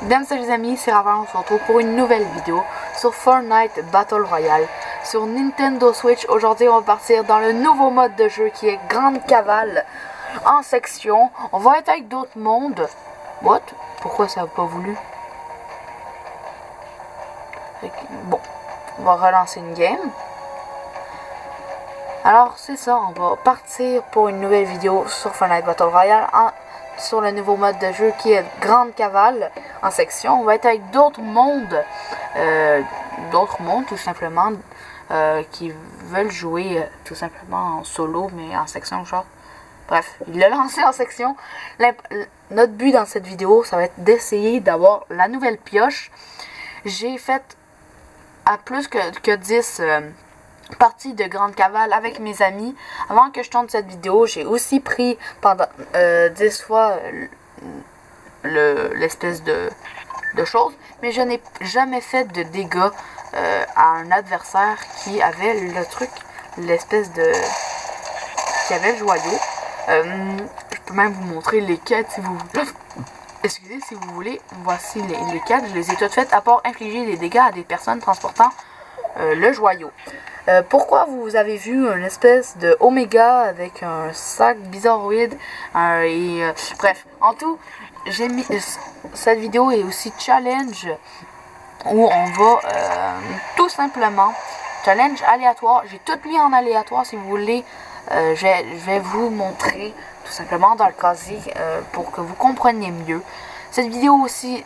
Mesdames et les amis, c'est Raval, on se retrouve pour une nouvelle vidéo sur Fortnite Battle Royale sur Nintendo Switch. Aujourd'hui, on va partir dans le nouveau mode de jeu qui est Grande Cavale en section. On va être avec d'autres mondes. What? Pourquoi ça n'a pas voulu? Bon, on va relancer une game. Alors, c'est ça, on va partir pour une nouvelle vidéo sur Fortnite Battle Royale sur le nouveau mode de jeu qui est Grande Cavale en section. On va être avec d'autres mondes tout simplement, qui veulent jouer tout simplement en solo, mais en section, genre. Bref, il l'a lancé en section. Notre but dans cette vidéo, ça va être d'essayer d'avoir la nouvelle pioche. J'ai fait à plus que 10 partie de Grande Cavale avec mes amis. Avant que je tourne cette vidéo, j'ai aussi pris pendant 10 fois l'espèce de chose, mais je n'ai jamais fait de dégâts à un adversaire qui avait le truc, l'espèce de... qui avait le joyau. Je peux même vous montrer les quêtes si vous... Excusez, si vous voulez. Voici les quêtes, je les ai toutes faites, à part infliger des dégâts à des personnes transportant le joyau. Pourquoi vous avez vu une espèce de Oméga avec un sac bizarroïde bref, en tout, j'ai mis cette vidéo est aussi challenge où on va tout simplement challenge aléatoire. J'ai tout mis en aléatoire si vous voulez. Je vais vous montrer tout simplement dans le casier pour que vous compreniez mieux. Cette vidéo aussi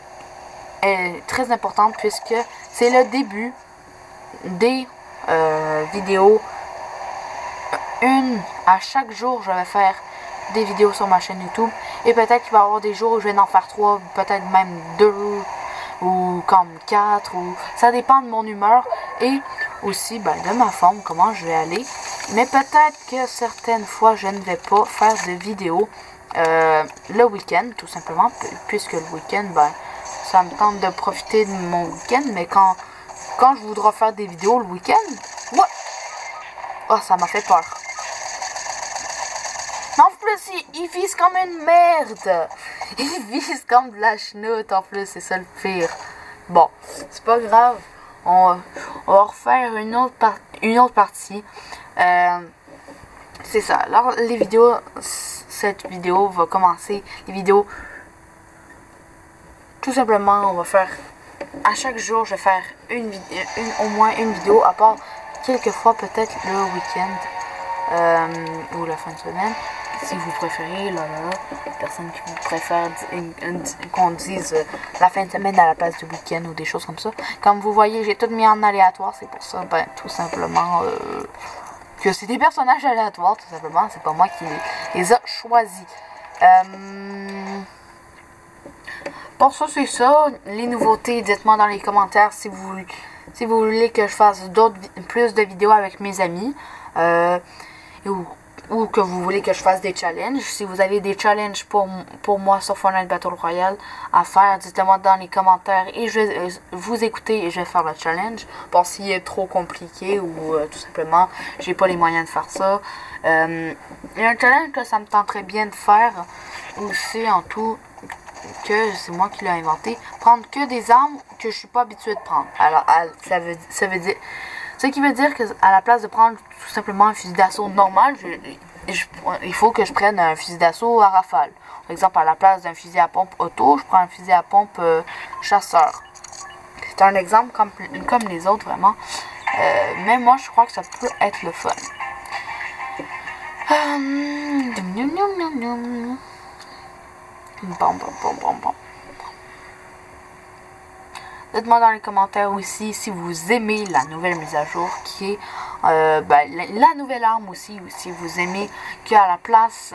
est très importante puisque c'est le début des vidéos. À chaque jour je vais faire des vidéos sur ma chaîne YouTube, et peut-être qu'il va y avoir des jours où je vais en faire 3, peut-être même 2 ou comme 4, ou ça dépend de mon humeur et aussi de ma forme, comment je vais aller. Mais peut-être que certaines fois je ne vais pas faire de vidéos le week-end, tout simplement, puisque le week-end ça me tente de profiter de mon week-end, mais quand je voudrais faire des vidéos le week-end, ouais. Oh, ça m'a fait peur. Mais en plus, il vise comme une merde. Il vise comme de la chenoute, en plus, c'est ça le pire. Bon, c'est pas grave. On va refaire une autre partie. C'est ça. Alors, les vidéos, cette vidéo va commencer. Les vidéos, tout simplement, on va faire... À chaque jour, je vais faire au moins une vidéo, à part quelques fois peut-être le week-end ou la fin de semaine, si vous préférez. Personne qui vous préfère qu'on dise la fin de semaine à la place du week-end ou des choses comme ça. Comme vous voyez, j'ai tout mis en aléatoire, c'est pour ça, tout simplement que c'est des personnages aléatoires, tout simplement. C'est pas moi qui les a choisis. Pour ça, c'est ça. Les nouveautés, dites-moi dans les commentaires si vous voulez que je fasse plus de vidéos avec mes amis. Ou que vous voulez que je fasse des challenges. Si vous avez des challenges pour moi sur Fortnite Battle Royale à faire, dites-le-moi dans les commentaires et je vais vous écouter et je vais faire le challenge. Pour s'il est trop compliqué ou tout simplement, j'ai pas les moyens de faire ça. Il y a un challenge que ça me tenterait bien de faire aussi en tout, que c'est moi qui l'ai inventé, prendre que des armes que je suis pas habitué de prendre. Alors ça veut dire, ce qui veut dire que à la place de prendre tout simplement un fusil d'assaut normal, il faut que je prenne un fusil d'assaut à rafale. Par exemple, à la place d'un fusil à pompe auto, je prends un fusil à pompe chasseur. C'est un exemple comme les autres vraiment, mais moi je crois que ça peut être le fun. Bon. Dites-moi dans les commentaires aussi si vous aimez la nouvelle mise à jour qui est la nouvelle arme aussi, ou si vous aimez qu'à la place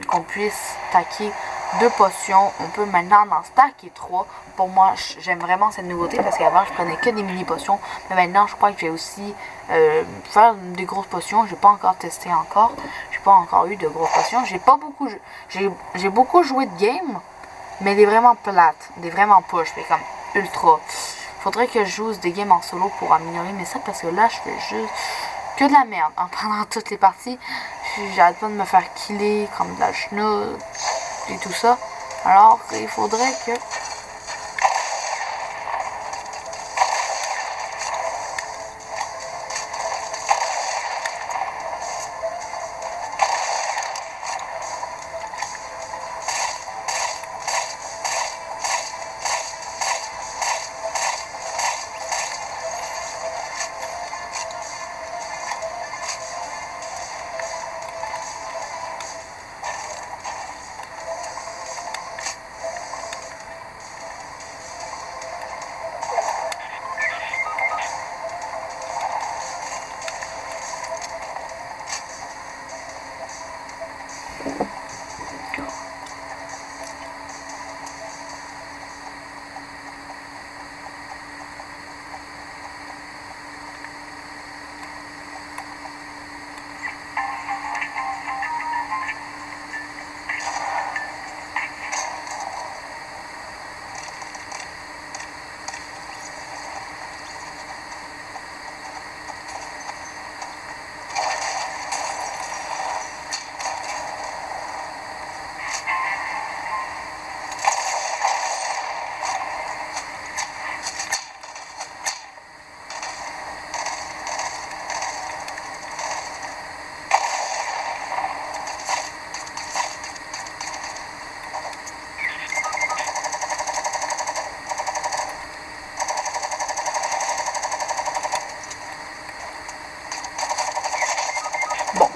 qu'on puisse stacker 2 potions, on peut maintenant en stacker 3. Pour moi, j'aime vraiment cette nouveauté parce qu'avant je prenais que des mini potions, mais maintenant je crois que je vais aussi faire des grosses potions. J'ai pas encore testé encore, j'ai pas encore eu de grosses potions. J'ai beaucoup joué de game, mais des vraiment plates, des vraiment push, mais comme ultra. Faudrait que je joue des games en solo pour améliorer mes stats, parce que là je fais juste que de la merde pendant toutes les parties. J'arrête pas de me faire killer comme de la chenoute et tout ça. Alors il faudrait que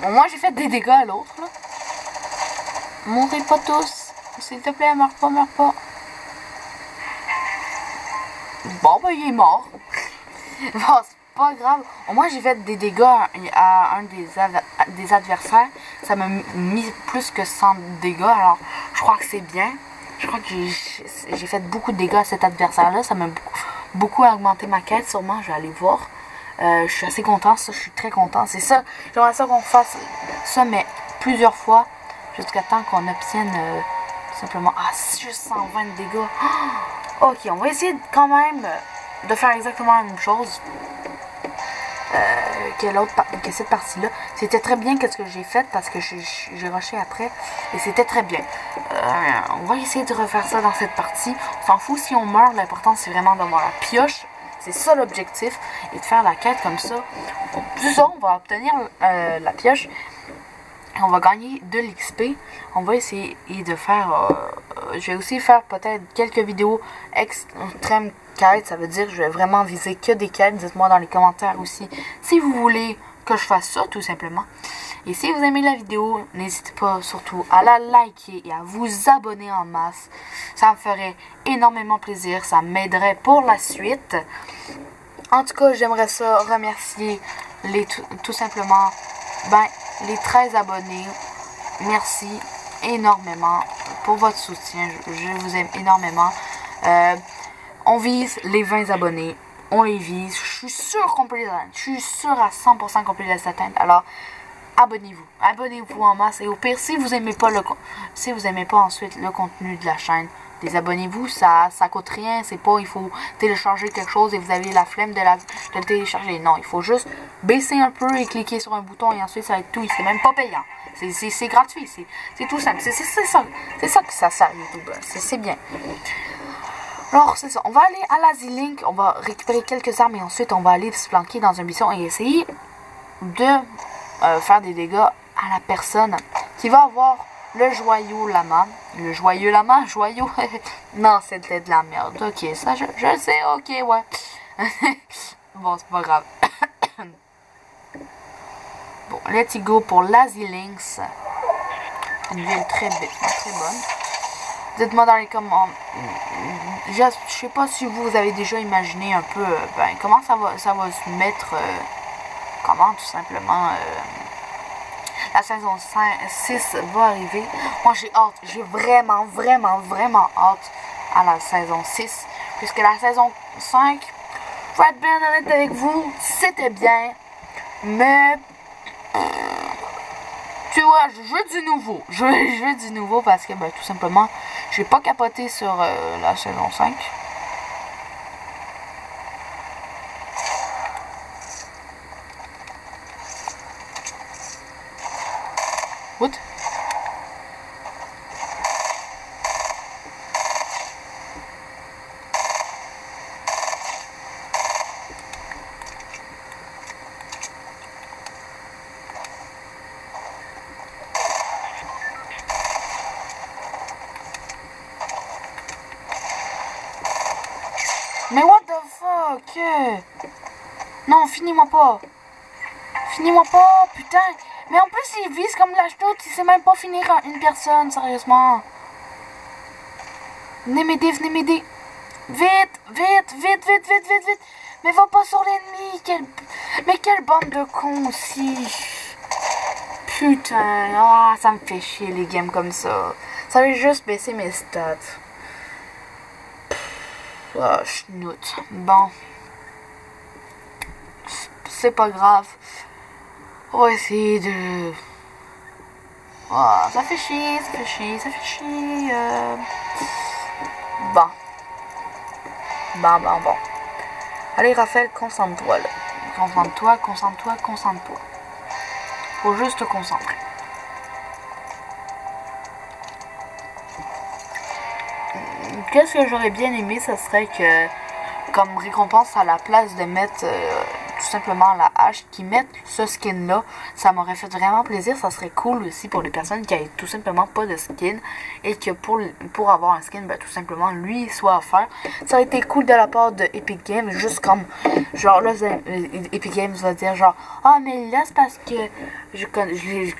Moi, j'ai fait des dégâts à l'autre, là. Mourrez pas tous. S'il te plaît, meurs pas, meurs pas. Bon, ben, il est mort. Bon, c'est pas grave. Au moins, j'ai fait des dégâts à un des adversaires. Ça m'a mis plus que 100 dégâts. Alors, je crois que c'est bien. Je crois que j'ai fait beaucoup de dégâts à cet adversaire-là. Ça m'a beaucoup augmenté ma quête. Sûrement, je vais aller voir. Je suis assez content. Ça, je suis très content. C'est ça. J'aimerais ça qu'on fasse ça, mais plusieurs fois. Jusqu'à temps qu'on obtienne simplement juste 120 dégâts. Oh, ok, on va essayer quand même de faire exactement la même chose que cette partie-là. C'était très bien qu'est-ce que j'ai fait parce que j'ai rushé après et c'était très bien. On va essayer de refaire ça dans cette partie. On s'en fout si on meurt, l'important c'est vraiment d'avoir la pioche. C'est ça l'objectif et de faire la quête comme ça. Plus ça, on va obtenir la pioche. On va gagner de l'XP. On va essayer de faire... je vais aussi faire peut-être quelques vidéos extrême quêtes. Ça veut dire que je vais vraiment viser que des quêtes. Dites-moi dans les commentaires aussi si vous voulez que je fasse ça, tout simplement. Et si vous aimez la vidéo, n'hésitez pas surtout à la liker et à vous abonner en masse. Ça me ferait énormément plaisir. Ça m'aiderait pour la suite. En tout cas, j'aimerais ça remercier tout simplement... les 13 abonnés, merci énormément pour votre soutien. Je vous aime énormément. On vise les 20 abonnés. On les vise. Je suis sûre qu'on peut les atteindre. Je suis sûre à 100% qu'on peut les atteindre. Alors, abonnez-vous. Abonnez-vous en masse. Et au pire, si vous aimez pas ensuite le contenu de la chaîne, désabonnez-vous, ça coûte rien, c'est pas il faut télécharger quelque chose et vous avez la flemme de le télécharger. Non, il faut juste baisser un peu et cliquer sur un bouton et ensuite ça va être tout. C'est même pas payant. C'est gratuit, c'est tout simple. C'est ça que ça sert YouTube. C'est bien. Alors c'est ça, on va aller à l'Asylink, on va récupérer quelques armes et ensuite on va aller se planquer dans un buisson et essayer de faire des dégâts à la personne qui va avoir le joyau lama. Le joyeux lama, joyau. Non, c'était de la merde. Ok, ça, je sais. Ok, ouais. Bon, c'est pas grave. Bon, let's go pour l'Asylynx. Une ville très bonne. Dites-moi dans les commentaires. Je sais pas si vous avez déjà imaginé un peu comment ça va se mettre. Comment tout simplement. La saison 6 va arriver. Moi, j'ai hâte. J'ai vraiment hâte à la saison 6. Puisque la saison 5, pour être bien honnête avec vous, c'était bien. Mais, tu vois, je veux du nouveau. Je veux du nouveau parce que, tout simplement, j'ai pas capoté sur la saison 5. What? Mais what the fuck? Non, finis-moi pas. Finis-moi pas, putain. Mais en plus, il vise comme lâche-tout. Il sait même pas finir une personne, sérieusement. Venez m'aider, venez m'aider. Vite. Mais va pas sur l'ennemi. Mais quelle bande de cons aussi. Putain, ça me fait chier les games comme ça. Ça veut juste baisser mes stats. Oh, schnout. Bon. C'est pas grave. On va essayer de... Oh, ça fait chier. Bon. Allez, Raphaël, concentre-toi, là. Concentre-toi. Faut juste te concentrer. Qu'est-ce que j'aurais bien aimé, ça serait que, comme récompense, à la place de mettre tout simplement la hache, qui mettent ce skin-là. Ça m'aurait fait vraiment plaisir. Ça serait cool aussi pour les personnes qui n'avaient tout simplement pas de skin et que pour avoir un skin, ben, tout simplement, lui soit offert. Ça aurait été cool de la part de Epic Games, juste comme, genre là, Epic Games va dire genre, ah mais là c'est parce que je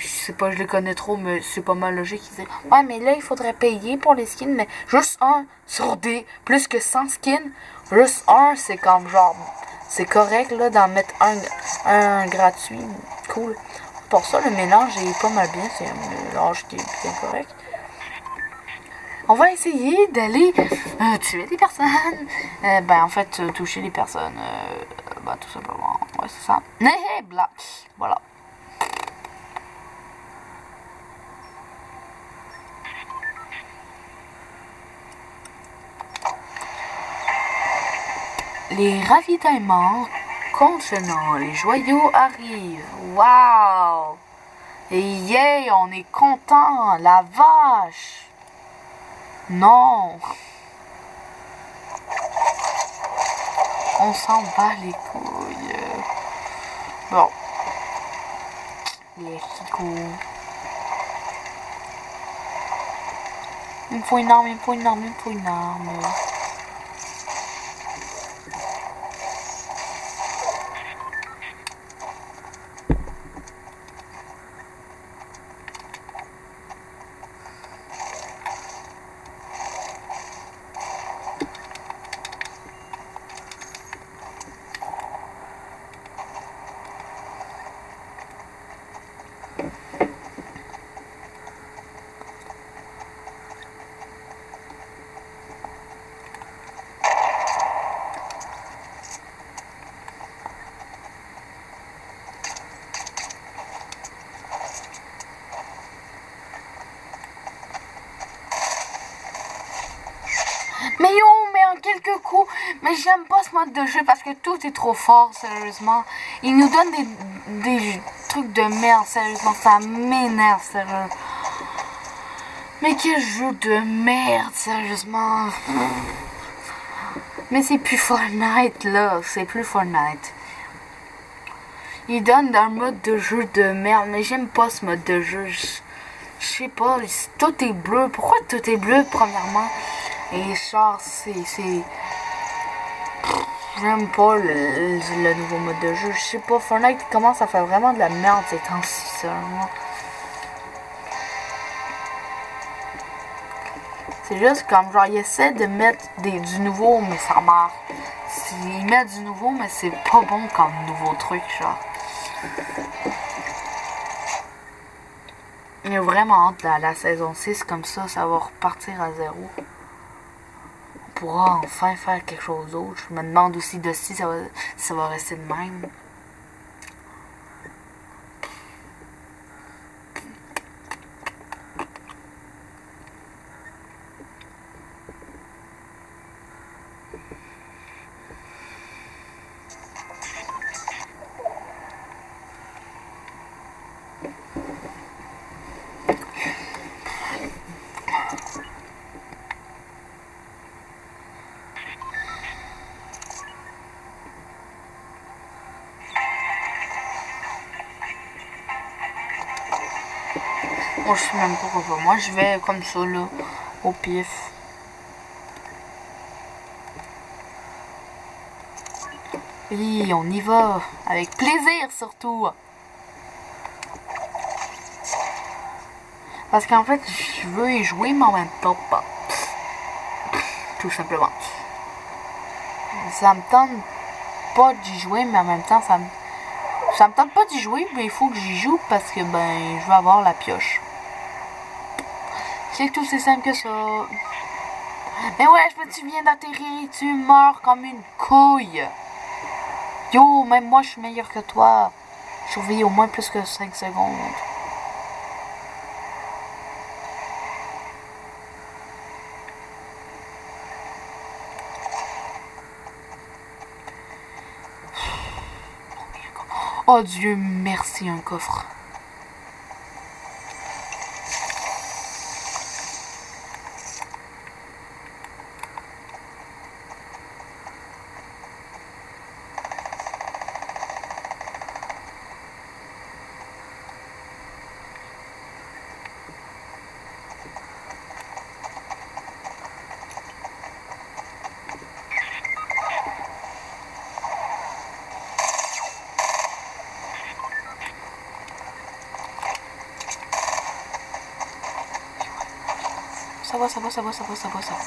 sais pas, je les connais trop, mais c'est pas mal logique. Ils disent, ouais mais là il faudrait payer pour les skins, mais juste un sur des plus que 100 skins, juste un c'est comme genre, c'est correct là d'en mettre un gratuit, cool. Pour ça le mélange est pas mal bien, c'est un mélange qui est bien correct. On va essayer d'aller tuer des personnes. Ben, en fait, toucher les personnes. Ben, tout simplement. Ouais, c'est ça. Black. Voilà. Les ravitaillements contenant les joyaux arrivent. Waouh! Et yeah, on est content. La vache. Non. On s'en bat les couilles. Bon. Les ricots. Il me faut une arme, il me faut une arme, il me faut une arme. Mais yo, mais en quelques coups, mais j'aime pas ce mode de jeu parce que tout est trop fort, sérieusement. Il nous donne des trucs de merde, sérieusement, ça m'énerve, sérieux. Mais quel jeu de merde, sérieusement. Mais c'est plus Fortnite, là, c'est plus Fortnite. Il donne un mode de jeu de merde, mais j'aime pas ce mode de jeu. Je sais pas, tout est bleu. Pourquoi tout est bleu, premièrement? Et genre, j'aime pas le nouveau mode de jeu. Je sais pas, Fortnite commence à faire vraiment de la merde ces temps-ci, seulement. C'est juste comme, genre, ils essaient de mettre du nouveau, mais ça marche. Ils mettent du nouveau, mais c'est pas bon comme nouveau truc, genre. Il y a vraiment hâte à la saison 6, comme ça va repartir à zéro. On pourra enfin faire quelque chose d'autre. Je me demande aussi de si ça va rester de même. Moi, je sais même pas quoi faire. Moi, je vais comme ça, là, au pif. Oui, on y va. Avec plaisir, surtout. Parce qu'en fait, je veux y jouer, mais en même temps pas. Tout simplement. Ça me tente pas d'y jouer, mais en même temps, ça me tente pas d'y jouer, mais il faut que j'y joue parce que, ben, je veux avoir la pioche. C'est tout, c'est simple que ça. Mais ouais, tu viens d'atterrir et tu meurs comme une couille. Yo, même moi, je suis meilleur que toi. Je surveille au moins plus que 5 secondes. Oh Dieu, merci, un coffre. va, ça va, ça va, ça va, ça va, ça va.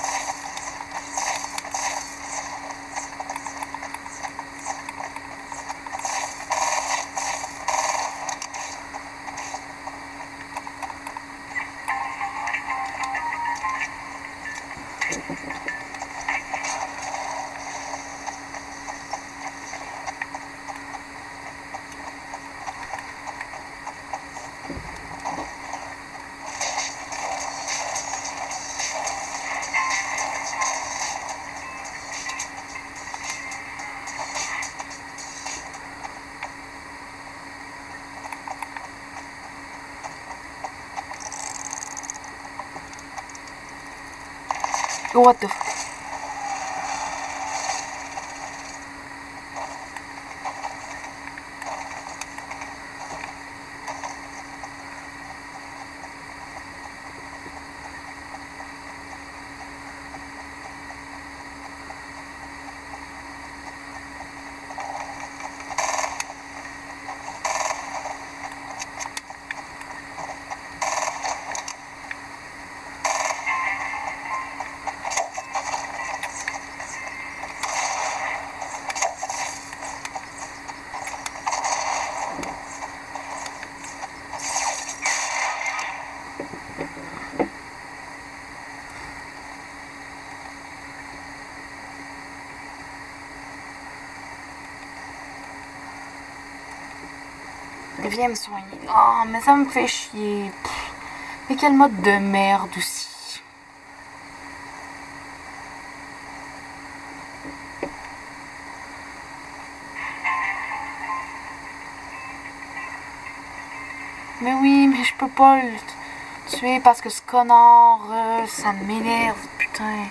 What the fuck? Viens me soigner. Oh, mais ça me fait chier. Pff. Mais quel mode de merde aussi. Mais oui, mais je peux pas le tuer parce que ce connard, ça m'énerve, putain.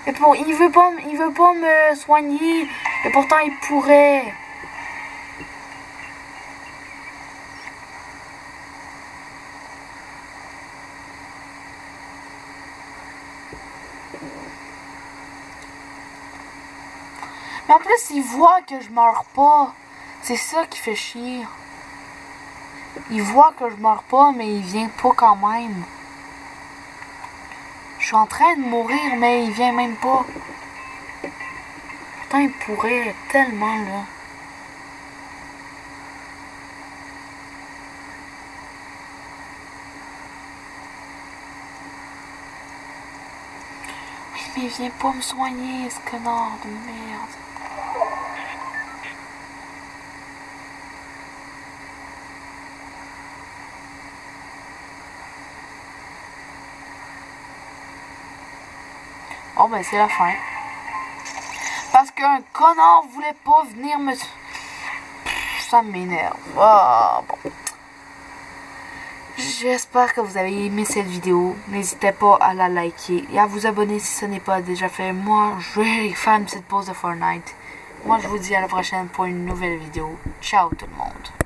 Mais pour, il veut pas me soigner. Et pourtant, il pourrait. Mais en plus, il voit que je meurs pas. C'est ça qui fait chier. Il voit que je meurs pas, mais il vient pas quand même. Je suis en train de mourir, mais il vient même pas. Putain, il pourrait tellement, là. Oui, mais il vient pas me soigner, ce connard de merde. Oh ben c'est la fin. Parce qu'un connard voulait pas venir me... Ça m'énerve. Oh, bon. J'espère que vous avez aimé cette vidéo. N'hésitez pas à la liker et à vous abonner si ce n'est pas déjà fait. Moi, je vais faire une petite pause de Fortnite. Moi, je vous dis à la prochaine pour une nouvelle vidéo. Ciao tout le monde.